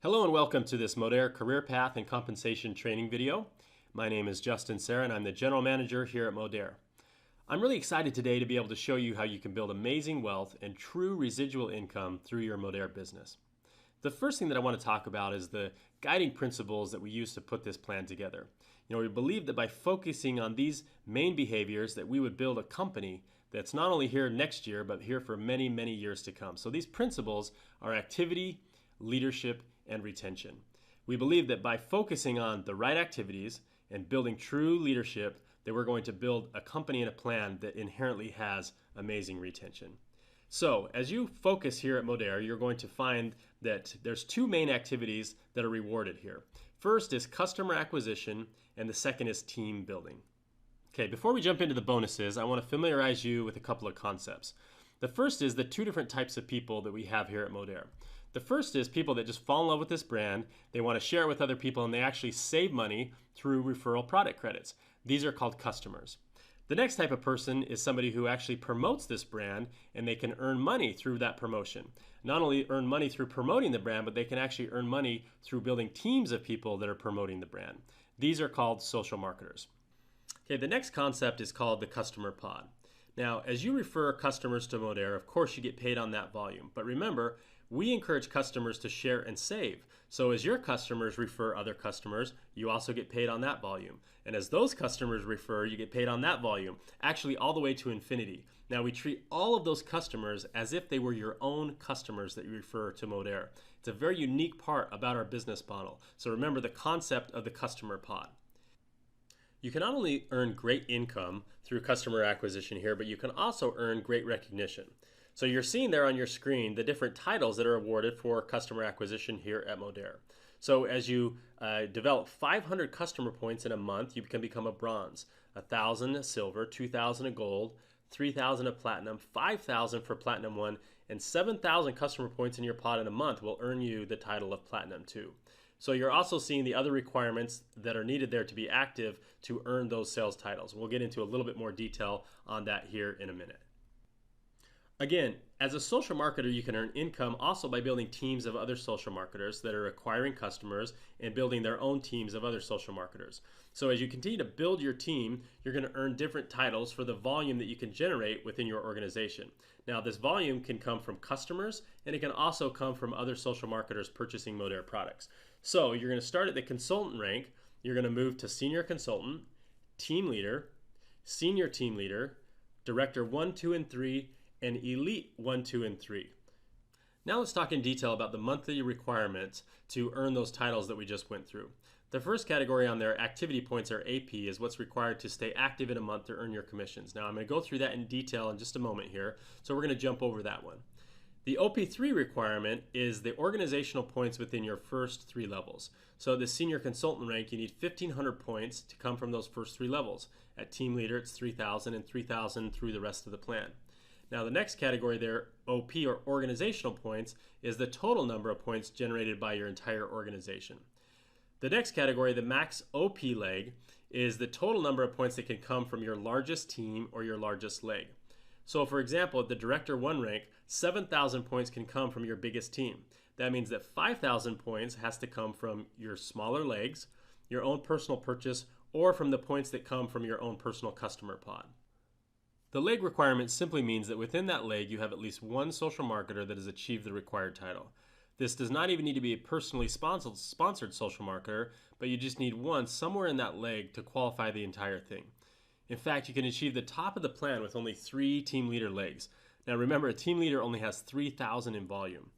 Hello and welcome to this Modere Career Path and Compensation Training video. My name is Justin Serra and I'm the General Manager here at Modere. I'm really excited today to be able to show you how you can build amazing wealth and true residual income through your Modere business. The first thing that I want to talk about is the guiding principles that we use to put this plan together. We believe that by focusing on these main behaviors that we would build a company that's not only here next year, but here for many, many years to come. So these principles are activity, leadership, and retention. We believe that by focusing on the right activities and building true leadership, that we're going to build a company and a plan that inherently has amazing retention. So as you focus here at Modere, you're going to find that there's two main activities that are rewarded here. First is customer acquisition, and the second is team building. Okay, before we jump into the bonuses, I want to familiarize you with a couple of concepts. The first is the two different types of people that we have here at Modere. The first is people that just fall in love with this brand, they want to share it with other people, and they actually save money through referral product credits. These are called customers. The next type of person is somebody who actually promotes this brand, and they can earn money through that promotion. Not only earn money through promoting the brand, but they can actually earn money through building teams of people that are promoting the brand. These are called social marketers. Okay, the next concept is called the customer pod. Now, as you refer customers to Modere, of course you get paid on that volume. But remember, we encourage customers to share and save. So as your customers refer other customers, you also get paid on that volume. And as those customers refer, you get paid on that volume, actually all the way to infinity. Now we treat all of those customers as if they were your own customers that you refer to Modere. It's a very unique part about our business model. So remember the concept of the customer pod. You can not only earn great income through customer acquisition here, but you can also earn great recognition. So you're seeing there on your screen the different titles that are awarded for customer acquisition here at Modere. So as you develop 500 customer points in a month, you can become a bronze, 1,000 a silver, 2,000 a gold, 3,000 a platinum, 5,000 for platinum 1, and 7,000 customer points in your pod in a month will earn you the title of platinum 2. So you're also seeing the other requirements that are needed there to be active to earn those sales titles. We'll get into a little bit more detail on that here in a minute. Again, as a social marketer, you can earn income also by building teams of other social marketers that are acquiring customers and building their own teams of other social marketers. So as you continue to build your team, you're going to earn different titles for the volume that you can generate within your organization. Now, this volume can come from customers, and it can also come from other social marketers purchasing Modere products. So you're going to start at the consultant rank. You're going to move to senior consultant, team leader, senior team leader, director 1, 2, and 3, and elite 1, 2, and 3. Now let's talk in detail about the monthly requirements to earn those titles that we just went through. The first category on their activity points, or AP, is what's required to stay active in a month to earn your commissions. Now I'm going to go through that in detail in just a moment here, so we're going to jump over that one. The OP3 requirement is the organizational points within your first 3 levels. So the senior consultant rank, you need 1,500 points to come from those first 3 levels. At team leader, it's 3,000 and 3,000 through the rest of the plan. Now the next category there, OP, or organizational points, is the total number of points generated by your entire organization. The next category, the max OP leg, is the total number of points that can come from your largest team or your largest leg. So for example, at the Director 1 rank, 7,000 points can come from your biggest team. That means that 5,000 points has to come from your smaller legs, your own personal purchase, or from the points that come from your own personal customer pod. The leg requirement simply means that within that leg you have at least one social marketer that has achieved the required title. This does not even need to be a personally sponsored social marketer, but you just need one somewhere in that leg to qualify the entire thing. In fact, you can achieve the top of the plan with only 3 team leader legs. Now remember, a team leader only has 3,000 in volume.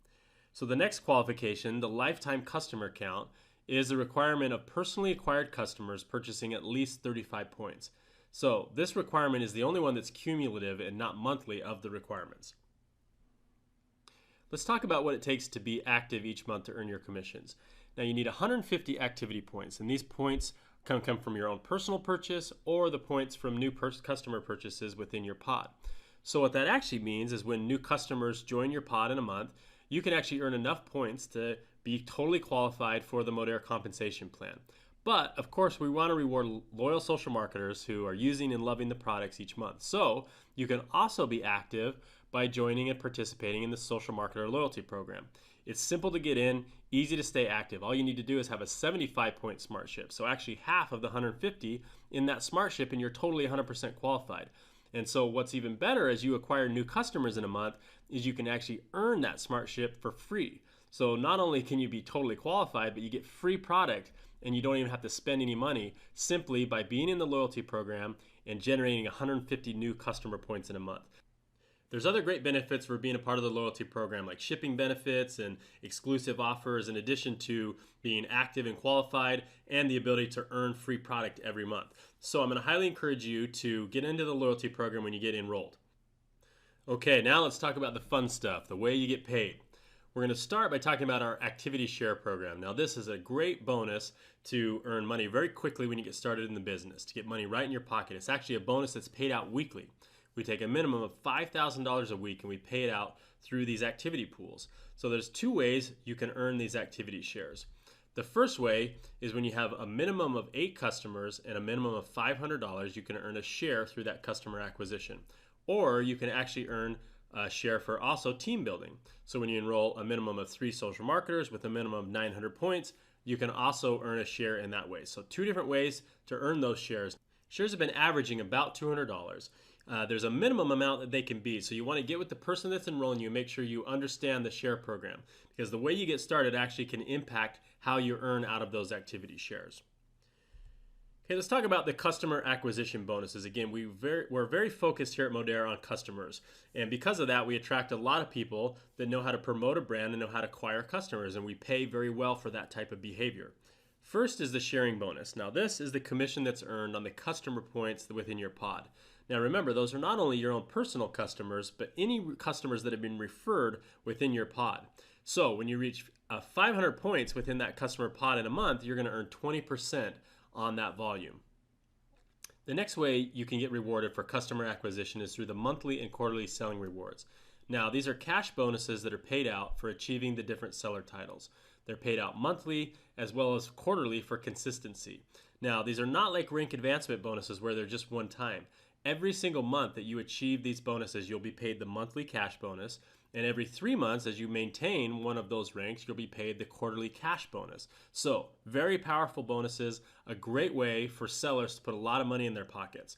So the next qualification, the lifetime customer count, is the requirement of personally acquired customers purchasing at least 35 points. So this requirement is the only one that's cumulative and not monthly of the requirements. Let's talk about what it takes to be active each month to earn your commissions. Now you need 150 activity points, and these points can come from your own personal purchase or the points from new customer purchases within your pod. So what that actually means is when new customers join your pod in a month, you can actually earn enough points to be totally qualified for the Modere compensation plan. But of course, we want to reward loyal social marketers who are using and loving the products each month. So you can also be active by joining and participating in the social marketer loyalty program. It's simple to get in, easy to stay active. All you need to do is have a 75-point smart ship. So actually half of the 150 in that smart ship, and you're totally 100% qualified. And so what's even better as you acquire new customers in a month is you can actually earn that smart ship for free. So not only can you be totally qualified, but you get free product and you don't even have to spend any money simply by being in the loyalty program and generating 150 new customer points in a month. There's other great benefits for being a part of the loyalty program, like shipping benefits and exclusive offers, in addition to being active and qualified and the ability to earn free product every month. So I'm going to highly encourage you to get into the loyalty program when you get enrolled. Okay, now let's talk about the fun stuff, the way you get paid. We're going to start by talking about our activity share program. Now, this is a great bonus to earn money very quickly when you get started in the business, to get money right in your pocket. It's actually a bonus that's paid out weekly. We take a minimum of $5,000 a week and we pay it out through these activity pools. So there's two ways you can earn these activity shares. The first way is when you have a minimum of 8 customers and a minimum of $500, you can earn a share through that customer acquisition. Or you can actually earn a share for also team building. So when you enroll a minimum of 3 social marketers with a minimum of 900 points, you can also earn a share in that way. So 2 different ways to earn those shares. Shares have been averaging about $200. There's a minimum amount that they can be. So you want to get with the person that's enrolling you and make sure you understand the share program, because the way you get started actually can impact how you earn out of those activity shares. Okay, let's talk about the customer acquisition bonuses. Again, we're very focused here at Modere on customers. And because of that, we attract a lot of people that know how to promote a brand and know how to acquire customers. And we pay very well for that type of behavior. First is the sharing bonus. Now, this is the commission that's earned on the customer points within your pod. Now, remember, those are not only your own personal customers, but any customers that have been referred within your pod. So when you reach 500 points within that customer pod in a month, you're going to earn 20% on that volume. The next way you can get rewarded for customer acquisition is through the monthly and quarterly selling rewards. Now, these are cash bonuses that are paid out for achieving the different seller titles. They're paid out monthly as well as quarterly for consistency. Now, these are not like rank advancement bonuses where they're just one time. Every single month that you achieve these bonuses, you'll be paid the monthly cash bonus. And every 3 months, as you maintain one of those ranks, you'll be paid the quarterly cash bonus. So, very powerful bonuses, a great way for sellers to put a lot of money in their pockets.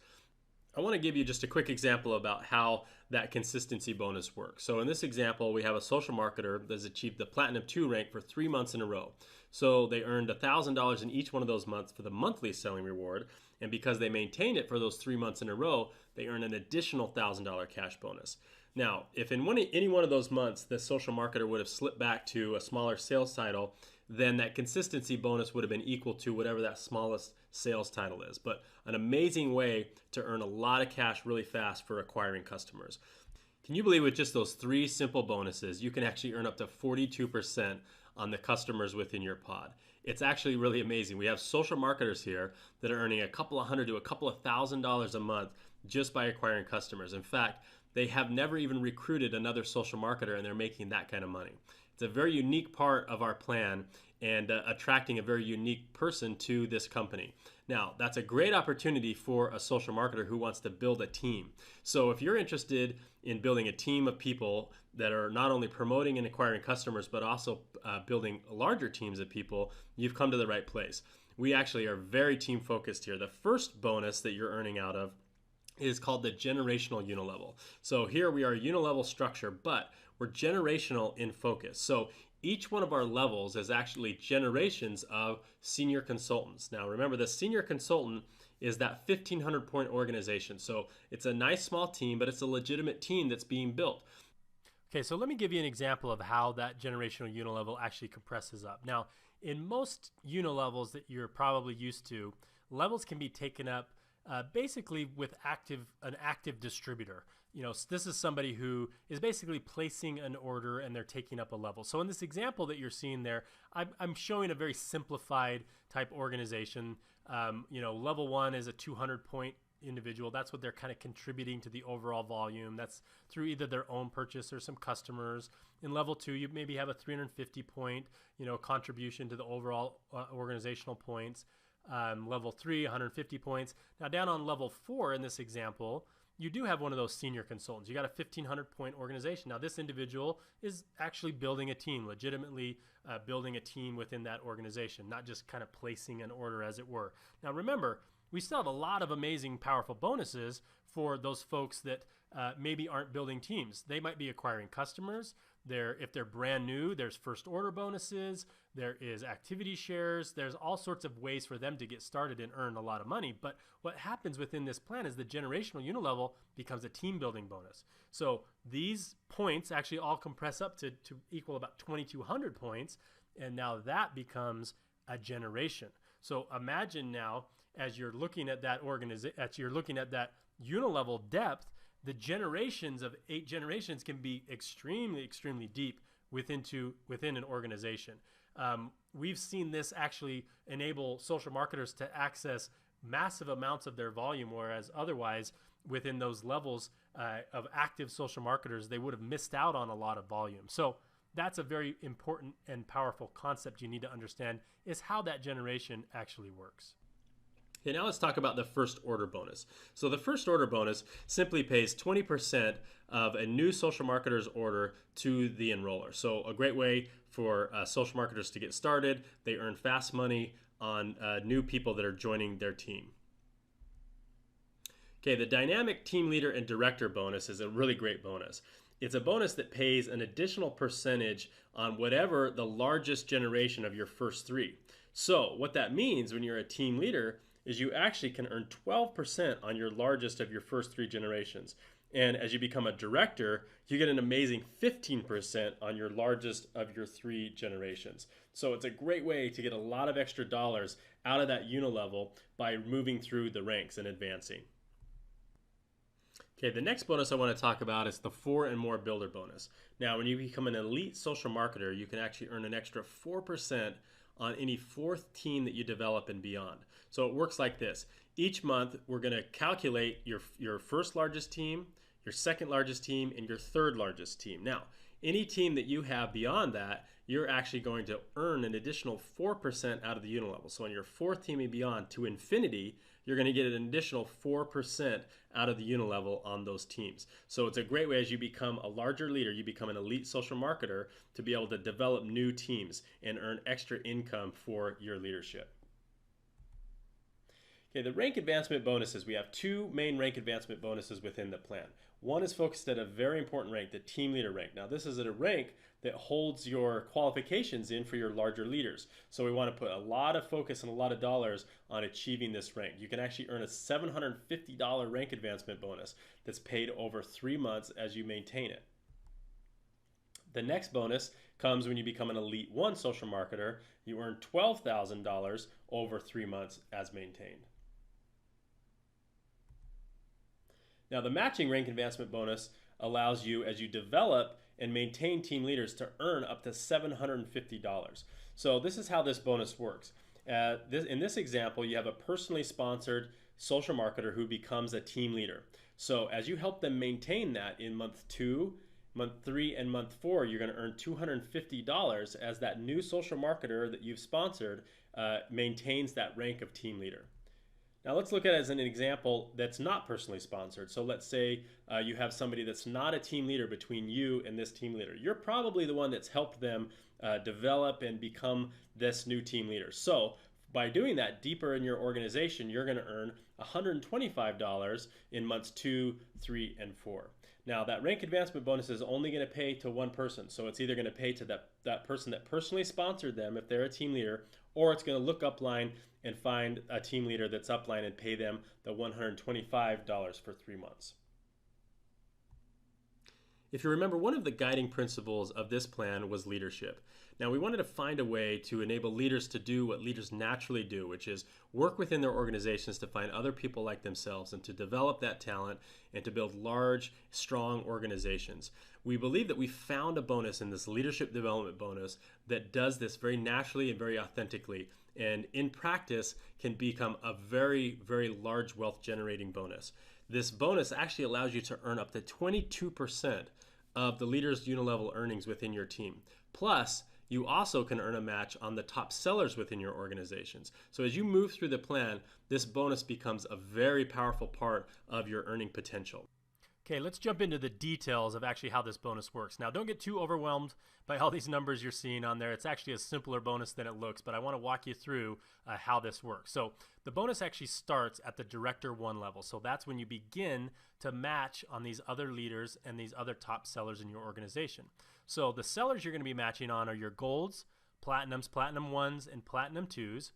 I want to give you just a quick example about how that consistency bonus works. So in this example, we have a social marketer that's achieved the Platinum 2 rank for 3 months in a row. So they earned $1,000 in each one of those months for the monthly selling reward. And because they maintained it for those 3 months in a row, they earn an additional $1,000 cash bonus. Now, if in any one of those months the social marketer would have slipped back to a smaller sales title, then that consistency bonus would have been equal to whatever that smallest sales title is. But an amazing way to earn a lot of cash really fast for acquiring customers. Can you believe with just those 3 simple bonuses, you can actually earn up to 42% on the customers within your pod? It's actually really amazing. We have social marketers here that are earning a couple of hundred to a couple of $1,000s a month just by acquiring customers. In fact, they have never even recruited another social marketer and they're making that kind of money. It's a very unique part of our plan and attracting a very unique person to this company. Now, that's a great opportunity for a social marketer who wants to build a team. So if you're interested in building a team of people that are not only promoting and acquiring customers, but also building larger teams of people, you've come to the right place. We actually are very team focused here. The first bonus that you're earning out of is called the generational unilevel. So here we are a unilevel structure, but we're generational in focus. So each one of our levels is actually generations of senior consultants. Now remember, the senior consultant is that 1,500 point organization. So it's a nice small team, but it's a legitimate team that's being built. Okay, so let me give you an example of how that generational unilevel actually compresses up. Now, in most unilevels that you're probably used to, levels can be taken up basically with an active distributor. You know, this is somebody who is basically placing an order and they're taking up a level. So in this example that you're seeing there, I'm showing a very simplified type organization. You know, level 1 is a 200 point individual. That's what they're kind of contributing to the overall volume. That's through either their own purchase or some customers. In level 2, you maybe have a 350 point, contribution to the overall organizational points. Level 3, 150 points. Now down on level 4 in this example, you do have one of those senior consultants. You got a 1,500 point organization. Now this individual is actually building a team, legitimately building a team within that organization, not just kind of placing an order as it were. Now remember, we still have a lot of amazing, powerful bonuses for those folks that maybe aren't building teams. They might be acquiring customers. If they're brand new, there's first order bonuses. There is activity shares. There's all sorts of ways for them to get started and earn a lot of money. But what happens within this plan is the generational unilevel becomes a team building bonus. So these points actually all compress up to equal about 2,200 points. And now that becomes a generation. So imagine now, as you're looking at that unilevel depth, the generations of 8 generations can be extremely, extremely deep within an organization. We've seen this actually enable social marketers to access massive amounts of their volume, whereas otherwise within those levels of active social marketers, they would have missed out on a lot of volume. So that's a very important and powerful concept you need to understand, is how that generation actually works. Okay, now let's talk about the first order bonus. So the first order bonus simply pays 20% of a new social marketer's order to the enroller. So a great way for social marketers to get started. They earn fast money on new people that are joining their team. Okay, the dynamic team leader and director bonus is a really great bonus. It's a bonus that pays an additional percentage on whatever the largest generation of your first 3. So what that means when you're a team leader is you actually can earn 12% on your largest of your first 3 generations. And as you become a director, you get an amazing 15% on your largest of your 3 generations. So it's a great way to get a lot of extra dollars out of that unilevel by moving through the ranks and advancing. Okay, the next bonus I want to talk about is the 4 and more builder bonus. Now, when you become an elite social marketer, you can actually earn an extra 4% on any 4th team that you develop and beyond. So it works like this. Each month, we're going to calculate your first largest team, your second largest team, and your third largest team. Now, any team that you have beyond that, you're actually going to earn an additional 4% out of the unilevel. So on your 4th team and beyond to infinity, you're going to get an additional 4% out of the unilevel on those teams. So it's a great way, as you become a larger leader, you become an elite social marketer, to be able to develop new teams and earn extra income for your leadership. Okay, the rank advancement bonuses. We have 2 main rank advancement bonuses within the plan. One is focused at a very important rank, the team leader rank. Now this is at a rank that holds your qualifications in for your larger leaders. So we want to put a lot of focus and a lot of dollars on achieving this rank. You can actually earn a $750 rank advancement bonus that's paid over 3 months as you maintain it. The next bonus comes when you become an Elite 1 social marketer. You earn $12,000 over 3 months as maintained. Now the matching rank advancement bonus allows you, as you develop and maintain team leaders, to earn up to $750. So this is how this bonus works. In this example, you have a personally sponsored social marketer who becomes a team leader. So as you help them maintain that in month 2, month 3, and month 4, you're going to earn $250 as that new social marketer that you've sponsored maintains that rank of team leader. Now let's look at it as an example that's not personally sponsored. So let's say you have somebody that's not a team leader between you and this team leader. You're probably the one that's helped them develop and become this new team leader. So by doing that deeper in your organization, you're going to earn $125 in months 2, 3, and 4. Now that rank advancement bonus is only going to pay to one person. So it's either going to pay to that person that personally sponsored them if they're a team leader, or it's going to look upline and find a team leader that's upline and pay them the $125 for 3 months. If you remember, one of the guiding principles of this plan was leadership. Now we wanted to find a way to enable leaders to do what leaders naturally do, which is work within their organizations to find other people like themselves and to develop that talent and to build large, strong organizations. We believe that we found a bonus in this leadership development bonus that does this very naturally and very authentically, and in practice can become a very, very large wealth generating bonus. This bonus actually allows you to earn up to 22% of the leader's unilevel earnings within your team. Plus, You also can earn a match on the top sellers within your organizations. So as you move through the plan, this bonus becomes a very powerful part of your earning potential. Okay, let's jump into the details of actually how this bonus works. Now, don't get too overwhelmed by all these numbers you're seeing on there. It's actually a simpler bonus than it looks, but I want to walk you through how this works. So the bonus actually starts at the Director 1 level. So that's when you begin to match on these other leaders and these other top sellers in your organization. So the sellers you're going to be matching on are your golds, platinums, platinum 1s, and platinum 2s.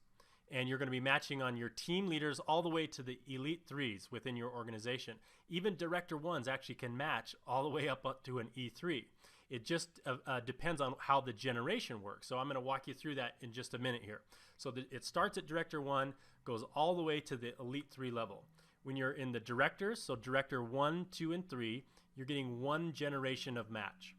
And you're going to be matching on your team leaders all the way to the elite 3s within your organization. Even Director 1s actually can match all the way up to an E3. It just depends on how the generation works. So I'm going to walk you through that in just a minute here. So it starts at Director 1, goes all the way to the elite 3 level. When you're in the directors, so Director 1, 2, and 3, you're getting 1 generation of match.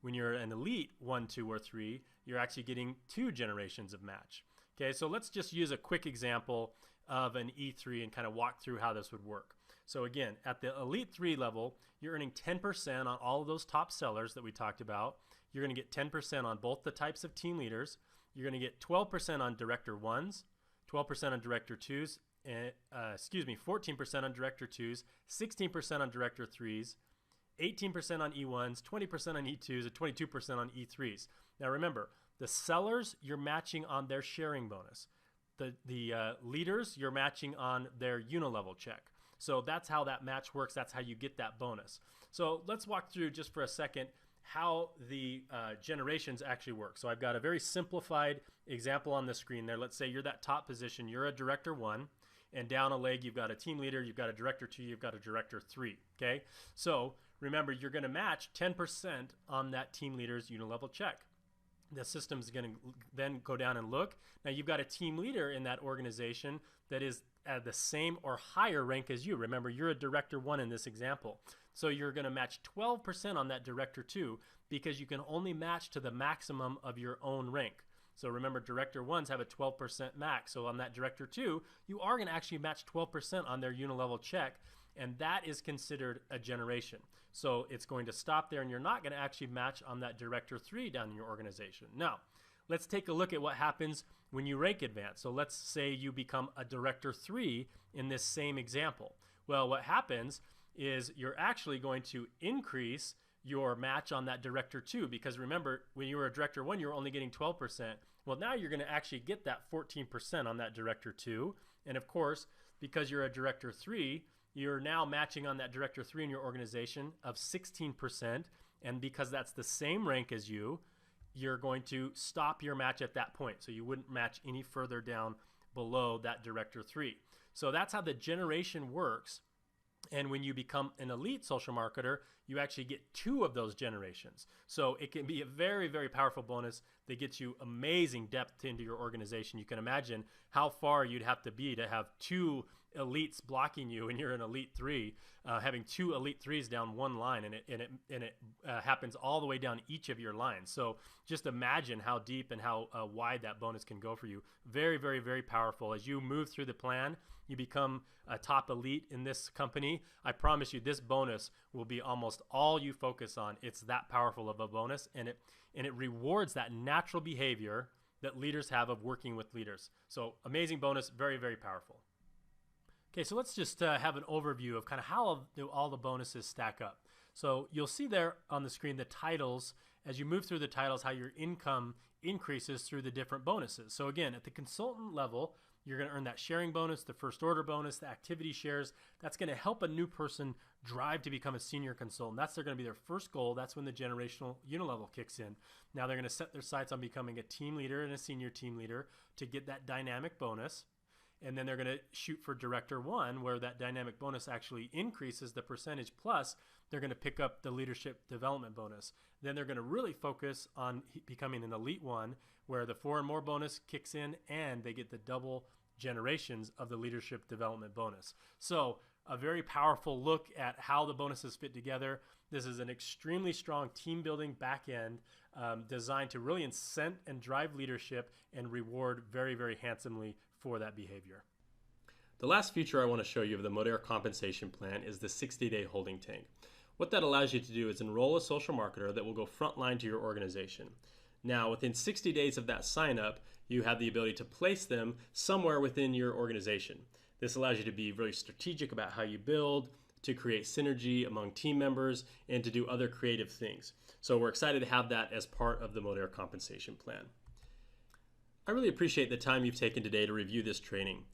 When you're an elite 1, 2, or 3, you're actually getting 2 generations of match. Okay, so let's just use a quick example of an E3 and kind of walk through how this would work. So again, at the Elite 3 level, you're earning 10% on all of those top sellers that we talked about. You're going to get 10% on both the types of team leaders. You're going to get 12% on Director 1s, 12% on Director 2s, 14% on Director 2s, 16% on Director 3s, 18% on E1s, 20% on E2s, and 22% on E3s. Now remember, the sellers, you're matching on their sharing bonus. The leaders, you're matching on their unilevel check. So that's how that match works. That's how you get that bonus. So let's walk through just for a second how the generations actually work. So I've got a very simplified example on the screen there. Let's say you're that top position. You're a Director 1. And down a leg, you've got a team leader, you've got a Director 2, you've got a Director 3. Okay? So remember, you're going to match 10% on that team leader's unilevel check. The system's going to then go down and look. Now you've got a team leader in that organization that is at the same or higher rank as you. Remember, you're a Director 1 in this example. So you're going to match 12% on that Director 2 because you can only match to the maximum of your own rank. So remember, Director 1s have a 12% max. So on that Director 2, you are going to actually match 12% on their unilevel check, and that is considered a generation. So it's going to stop there, and you're not going to actually match on that Director 3 down in your organization. Now, let's take a look at what happens when you rank advance. So let's say you become a Director 3 in this same example. Well, what happens is you're actually going to increase your match on that Director 2, because remember, when you were a Director 1, you were only getting 12%. Well, now you're going to actually get that 14% on that Director 2. And of course, because you're a Director 3, you're now matching on that Director 3 in your organization of 16%. And because that's the same rank as you, you're going to stop your match at that point. So you wouldn't match any further down below that Director 3. So that's how the generation works. And when you become an elite social marketer, you actually get 2 of those generations. So it can be a very, very powerful bonus that gets you amazing depth into your organization. You can imagine how far you'd have to be to have 2 elites blocking you and you're an elite 3, having 2 elite 3s down one line, and it happens all the way down each of your lines. So just imagine how deep and how wide that bonus can go for you. Very, very, very powerful. As you move through the plan, you become a top elite in this company. I promise you, this bonus will be almost all you focus on. It's that powerful of a bonus, and it rewards that natural behavior that leaders have of working with leaders. So amazing bonus, very, very powerful. Okay, so let's just have an overview of kind of how all the bonuses stack up. So you'll see there on the screen the titles. As you move through the titles, how your income increases through the different bonuses. So again, at the consultant level, you're going to earn that sharing bonus, the first order bonus, the activity shares. That's going to help a new person drive to become a senior consultant. That's going to be their first goal. That's when the generational unilevel kicks in. Now they're going to set their sights on becoming a team leader and a senior team leader to get that dynamic bonus. And then they're going to shoot for Director 1, where that dynamic bonus actually increases the percentage, plus they're going to pick up the leadership development bonus. Then they're going to really focus on becoming an elite 1, where the 4 and more bonus kicks in and they get the double generations of the leadership development bonus. So a very powerful look at how the bonuses fit together. This is an extremely strong team building back end designed to really incent and drive leadership and reward very, very handsomely for that behavior. The last feature I want to show you of the Modere compensation plan is the 60-day holding tank. What that allows you to do is enroll a social marketer that will go frontline to your organization. Now, within 60 days of that sign up, you have the ability to place them somewhere within your organization. This allows you to be really strategic about how you build, to create synergy among team members, and to do other creative things. So we're excited to have that as part of the Modere compensation plan. I really appreciate the time you've taken today to review this training.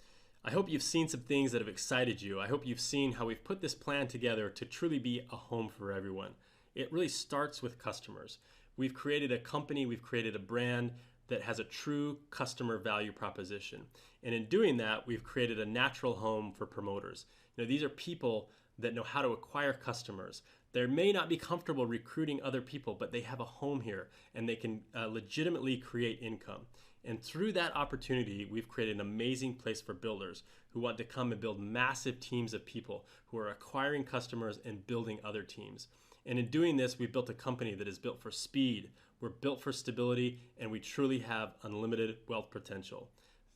I hope you've seen some things that have excited you. I hope you've seen how we've put this plan together to truly be a home for everyone. It really starts with customers. We've created a company, we've created a brand that has a true customer value proposition. And in doing that, we've created a natural home for promoters. These are people that know how to acquire customers. They may not be comfortable recruiting other people, but they have a home here and they can legitimately create income. And through that opportunity, we've created an amazing place for builders who want to come and build massive teams of people who are acquiring customers and building other teams. And in doing this, we've built a company that is built for speed, we're built for stability, and we truly have unlimited wealth potential.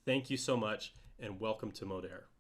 Thank you so much, and welcome to Modere.